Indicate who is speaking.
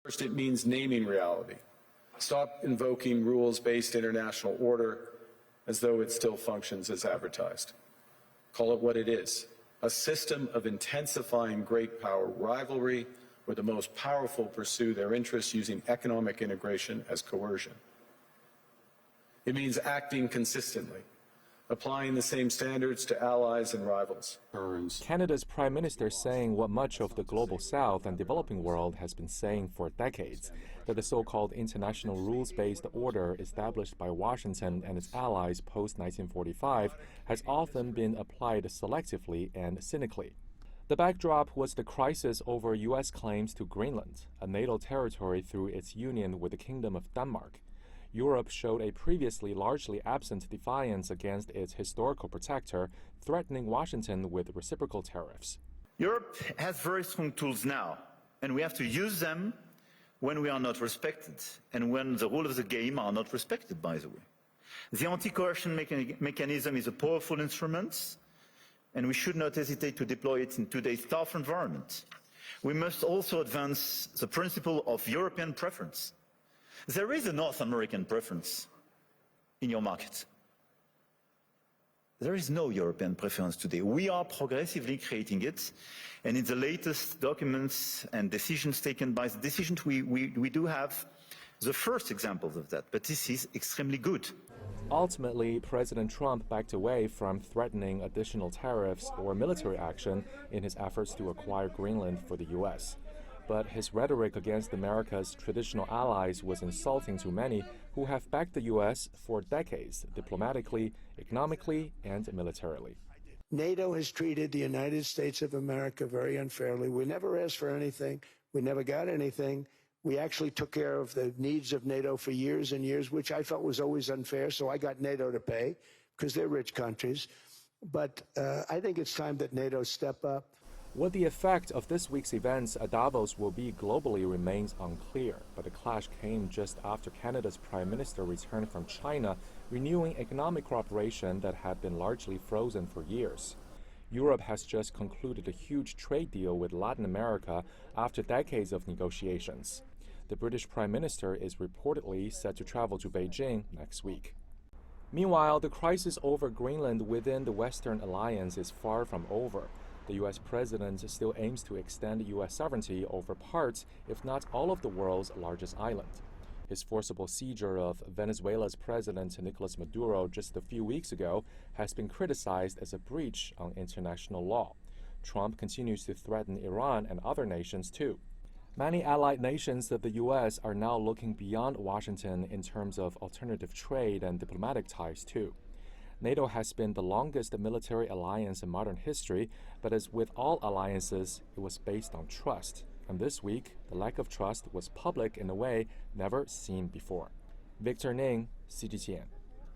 Speaker 1: First, it means naming reality. Stop invoking rules-based international order as though it still functions as advertised. Call it what it is, a system of intensifying great power rivalry where the most powerful pursue their interests using economic integration as coercion. It means acting consistently, applying the same standards to allies and rivals.
Speaker 2: Canada's Prime Minister saying what much of the global South and developing world has been saying for decades, that the so-called international rules-based order established by Washington and its allies post-1945 has often been applied selectively and cynically. The backdrop was the crisis over U.S. claims to Greenland, a NATO territory through its union with the Kingdom of Denmark. Europe showed a previously largely absent defiance against its historical protector, threatening Washington with reciprocal tariffs.
Speaker 3: Europe has very strong tools now, and we have to use them when we are not respected, and when the rules of the game are not respected, by the way. The anti-coercion mechanism is a powerful instrument, and we should not hesitate to deploy it in today's tough environment. We must also advance the principle of European preference. There is a North American preference in your market. There is no European preference today. We are progressively creating it, and in the latest documents and decisions taken by the decisions, we do have the first examples of that, but this is extremely good.
Speaker 2: Ultimately, President Trump backed away from threatening additional tariffs or military action in his efforts to acquire Greenland for the U.S. But his rhetoric against America's traditional allies was insulting to many who have backed the U.S. for decades, diplomatically, economically, and militarily.
Speaker 4: NATO has treated the United States of America very unfairly. We never asked for anything. We never got anything. We actually took care of the needs of NATO for years and years, which I felt was always unfair, so I got NATO to pay, because they're rich countries. But I think it's time that NATO step up.
Speaker 2: What the effect of this week's events at Davos will be globally remains unclear, but the clash came just after Canada's Prime Minister returned from China, renewing economic cooperation that had been largely frozen for years. Europe has just concluded a huge trade deal with Latin America after decades of negotiations. The British Prime Minister is reportedly set to travel to Beijing next week. Meanwhile, the crisis over Greenland within the Western Alliance is far from over. The U.S. president still aims to extend U.S. sovereignty over parts, if not all of the world's largest island. His forcible seizure of Venezuela's President Nicolas Maduro just a few weeks ago has been criticized as a breach on international law. Trump continues to threaten Iran and other nations too. Many allied nations of the U.S. are now looking beyond Washington in terms of alternative trade and diplomatic ties too. NATO has been the longest military alliance in modern history, but as with all alliances, it was based on trust. And this week, the lack of trust was public in a way never seen before. Victor Ning, CGTN.